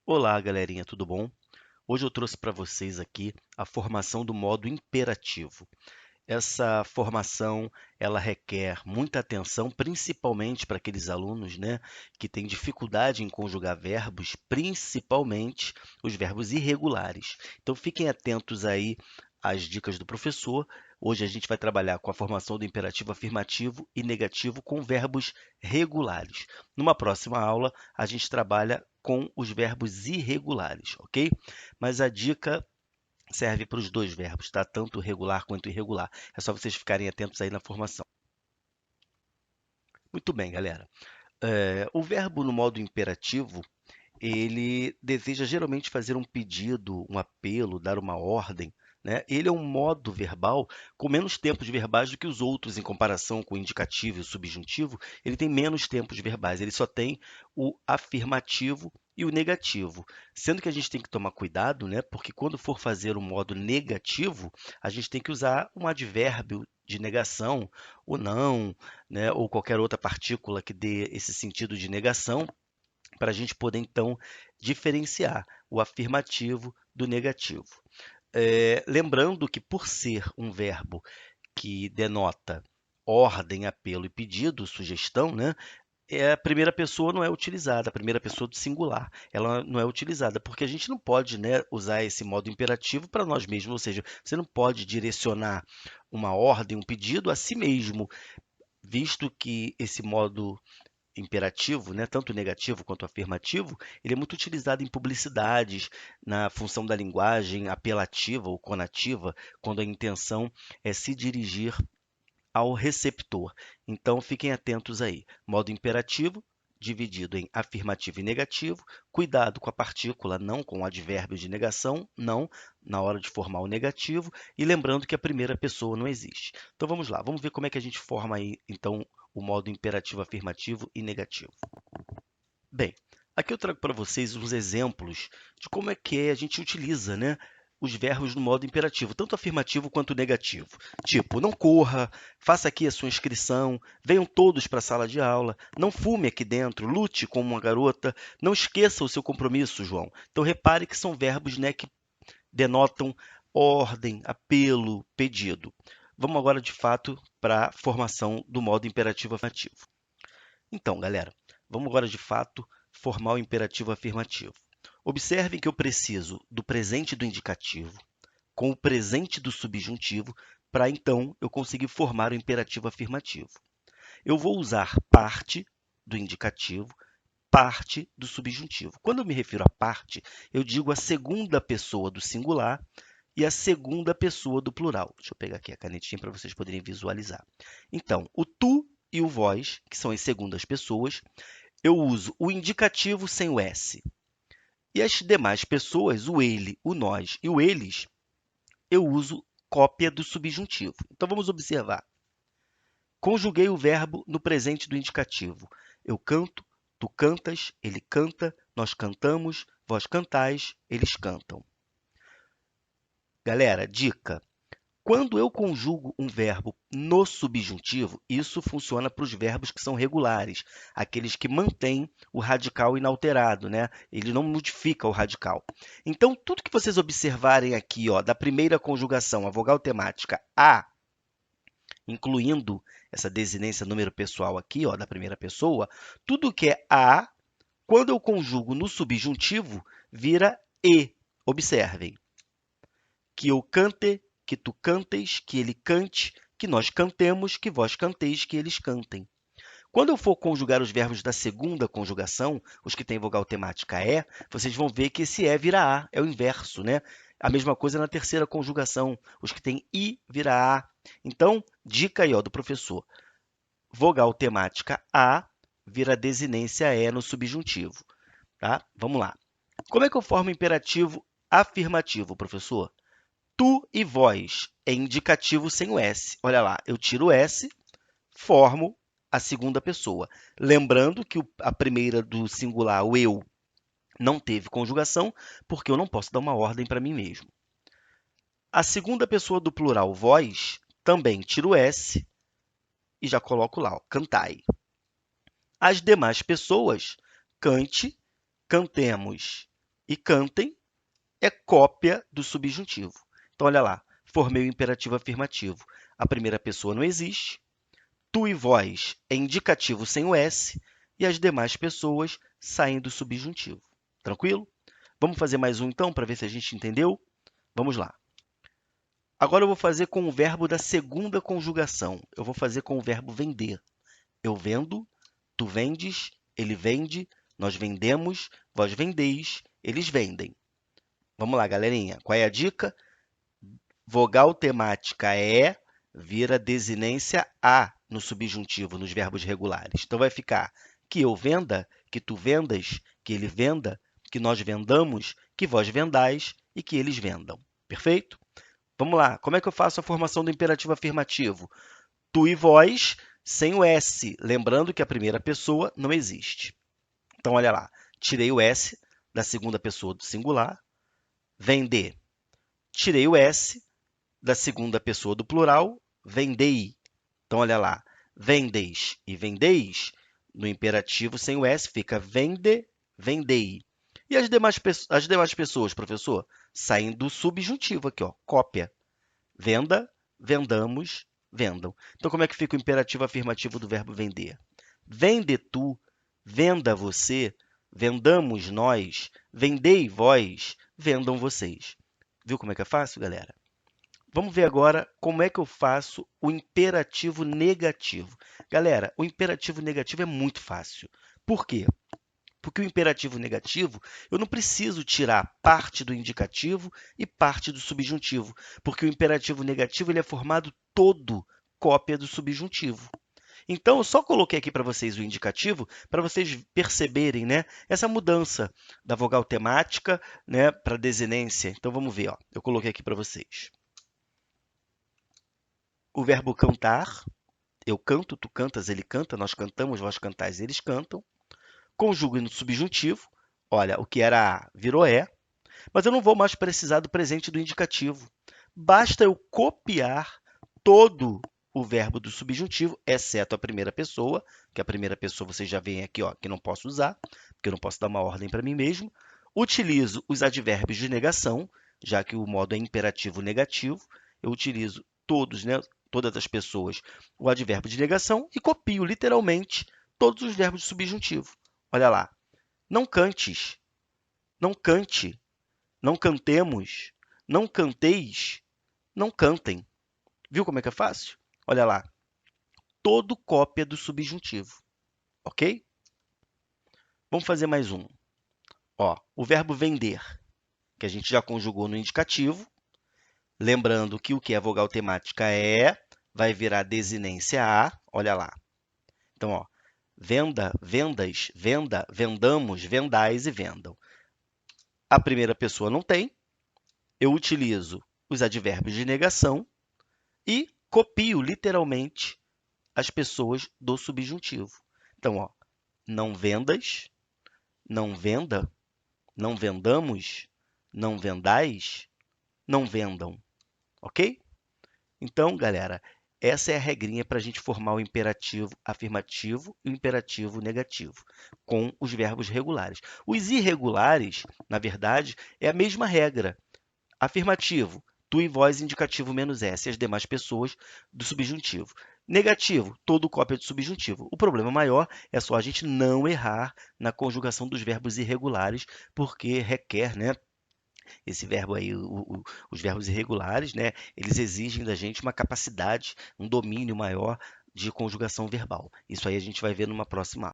Olá, galerinha, tudo bom? Hoje eu trouxe para vocês aqui a formação do modo imperativo. Essa formação, ela requer muita atenção, principalmente para aqueles alunos, né, que têm dificuldade em conjugar verbos, principalmente os verbos irregulares. Então, fiquem atentos aí às dicas do professor. Hoje a gente vai trabalhar com a formação do imperativo afirmativo e negativo com verbos regulares. Numa próxima aula, a gente trabalha com os verbos irregulares, ok? Mas a dica serve para os dois verbos, tá? Tanto regular quanto irregular. É só vocês ficarem atentos aí na formação. Muito bem, galera. O verbo no modo imperativo, ele deseja geralmente fazer um pedido, um apelo, dar uma ordem, né? Ele é um modo verbal com menos tempos verbais do que os outros em comparação com o indicativo e o subjuntivo. Ele tem menos tempos verbais, ele só tem o afirmativo e o negativo. Sendo que a gente tem que tomar cuidado, né? Porque quando for fazer o modo negativo, a gente tem que usar um advérbio de negação, o não, né? Ou qualquer outra partícula que dê esse sentido de negação para a gente poder, então, diferenciar o afirmativo do negativo. Lembrando que, por ser um verbo que denota ordem, apelo e pedido, sugestão, né? A primeira pessoa não é utilizada, a primeira pessoa do singular, ela não é utilizada, porque a gente não pode, né, usar esse modo imperativo para nós mesmos, ou seja, você não pode direcionar uma ordem, um pedido a si mesmo, visto que esse modo imperativo, né, tanto negativo quanto afirmativo, ele é muito utilizado em publicidades, na função da linguagem apelativa ou conativa, quando a intenção é se dirigir ao receptor. Então, fiquem atentos aí. Modo imperativo, dividido em afirmativo e negativo. Cuidado com a partícula, não com o advérbio de negação, não, na hora de formar o negativo. E lembrando que a primeira pessoa não existe. Então, vamos lá. Vamos ver como é que a gente forma aí, então, o modo imperativo, afirmativo e negativo. Bem, aqui eu trago para vocês uns exemplos de como é que a gente utiliza, né, os verbos no modo imperativo, tanto afirmativo quanto negativo. Tipo, não corra, faça aqui a sua inscrição, venham todos para a sala de aula, não fume aqui dentro, lute como uma garota, não esqueça o seu compromisso, João. Então, repare que são verbos, né, que denotam ordem, apelo, pedido. Vamos agora, de fato, para a formação do modo imperativo afirmativo. Então, galera, vamos agora de fato formar o imperativo afirmativo. Observem que eu preciso do presente do indicativo com o presente do subjuntivo para então eu conseguir formar o imperativo afirmativo. Eu vou usar parte do indicativo, parte do subjuntivo. Quando eu me refiro a parte, eu digo a segunda pessoa do singular e a segunda pessoa do plural. Deixa eu pegar aqui a canetinha para vocês poderem visualizar. Então, o tu e o vós, que são as segundas pessoas, eu uso o indicativo sem o S. E as demais pessoas, o ele, o nós e o eles, eu uso cópia do subjuntivo. Então vamos observar. Conjuguei o verbo no presente do indicativo. Eu canto, tu cantas, ele canta, nós cantamos, vós cantais, eles cantam. Galera, dica: quando eu conjugo um verbo no subjuntivo, isso funciona para os verbos que são regulares, aqueles que mantêm o radical inalterado, né? Ele não modifica o radical. Então, tudo que vocês observarem aqui, ó, da primeira conjugação, a vogal temática a, incluindo essa desinência número pessoal aqui, ó, da primeira pessoa, tudo que é a, quando eu conjugo no subjuntivo, vira e. Observem que eu cante, que tu cantes, que ele cante, que nós cantemos, que vós canteis, que eles cantem. Quando eu for conjugar os verbos da segunda conjugação, os que têm vogal temática é, vocês vão ver que esse é vira a, é o inverso, né? A mesma coisa na terceira conjugação, os que têm i vira a. Então, dica aí ó, do professor: vogal temática a vira desinência é no subjuntivo, tá? Vamos lá. Como é que eu formo imperativo afirmativo, professor? Tu e vós é indicativo sem o S. Olha lá, eu tiro o S, formo a segunda pessoa. Lembrando que a primeira do singular, o eu, não teve conjugação, porque eu não posso dar uma ordem para mim mesmo. A segunda pessoa do plural, vós, também tiro o S e já coloco lá, ó, cantai. As demais pessoas, cante, cantemos, E cantem é cópia do subjuntivo. Então, olha lá, formei o imperativo afirmativo. A primeira pessoa não existe. Tu e vós é indicativo sem o S. E as demais pessoas saem do subjuntivo. Tranquilo? Vamos fazer mais um, então, para ver se a gente entendeu? Vamos lá. Agora eu vou fazer com o verbo da segunda conjugação. Eu vou fazer com o verbo vender. Eu vendo, tu vendes, ele vende, nós vendemos, vós vendeis, eles vendem. Vamos lá, galerinha. Qual é a dica? Vogal temática é vira desinência a no subjuntivo, nos verbos regulares. Então vai ficar que eu venda, que tu vendas, que ele venda, que nós vendamos, que vós vendais e que eles vendam. Perfeito? Vamos lá. Como é que eu faço a formação do imperativo afirmativo? Tu e vós, sem o S. Lembrando que a primeira pessoa não existe. Então, olha lá. Tirei o S da segunda pessoa do singular. Vender. Tirei o S da segunda pessoa do plural. Vendei. Então, olha lá. Vendeis e vendeis, no imperativo sem o S, fica vende, vendei. E as demais pessoas, professor? Saem do subjuntivo aqui, ó, cópia. Venda, vendamos, vendam. Então, como é que fica o imperativo afirmativo do verbo vender? Vende tu, venda você, vendamos nós, vendei vós, vendam vocês. Viu como é que é fácil, galera? Vamos ver agora como é que eu faço o imperativo negativo. Galera, o imperativo negativo é muito fácil. Por quê? Porque o imperativo negativo, eu não preciso tirar parte do indicativo e parte do subjuntivo, porque o imperativo negativo ele é formado todo cópia do subjuntivo. Então, eu só coloquei aqui para vocês o indicativo para vocês perceberem, né, essa mudança da vogal temática, né, para desinência. Então, vamos ver. Ó. Eu coloquei aqui para vocês. O verbo cantar, eu canto, tu cantas, ele canta, nós cantamos, vós cantais, eles cantam. Conjugo no subjuntivo. Olha, o que era A virou E, mas eu não vou mais precisar do presente do indicativo. Basta eu copiar todo o verbo do subjuntivo, exceto a primeira pessoa, que a primeira pessoa vocês já veem aqui, ó, que não posso usar, porque eu não posso dar uma ordem para mim mesmo. Utilizo os advérbios de negação, já que o modo é imperativo negativo, eu utilizo todos, né, todas as pessoas, o advérbio de negação e copio literalmente todos os verbos de subjuntivo. Olha lá. Não cantes, não cante, não cantemos, não canteis, não cantem. Viu como é que é fácil? Olha lá. Todo cópia do subjuntivo. Ok? Vamos fazer mais um. Ó, o verbo vender, que a gente já conjugou no indicativo. Lembrando que o que é vogal temática é, vai virar desinência a. Olha lá. Então, ó, venda, vendas, venda, vendamos, vendais e vendam. A primeira pessoa não tem, eu utilizo os advérbios de negação e copio literalmente as pessoas do subjuntivo. Então, ó, não vendas, não venda, não vendamos, não vendais, não vendam. Ok? Então, galera, essa é a regrinha para a gente formar o imperativo afirmativo e o imperativo negativo, com os verbos regulares. Os irregulares, na verdade, é a mesma regra. Afirmativo, tu e vós, indicativo menos S, e as demais pessoas do subjuntivo. Negativo, todo cópia do subjuntivo. O problema maior é só a gente não errar na conjugação dos verbos irregulares, porque requer, né, esse verbo aí, os verbos irregulares, né, eles exigem da gente uma capacidade, um domínio maior de conjugação verbal. Isso aí a gente vai ver numa próxima aula.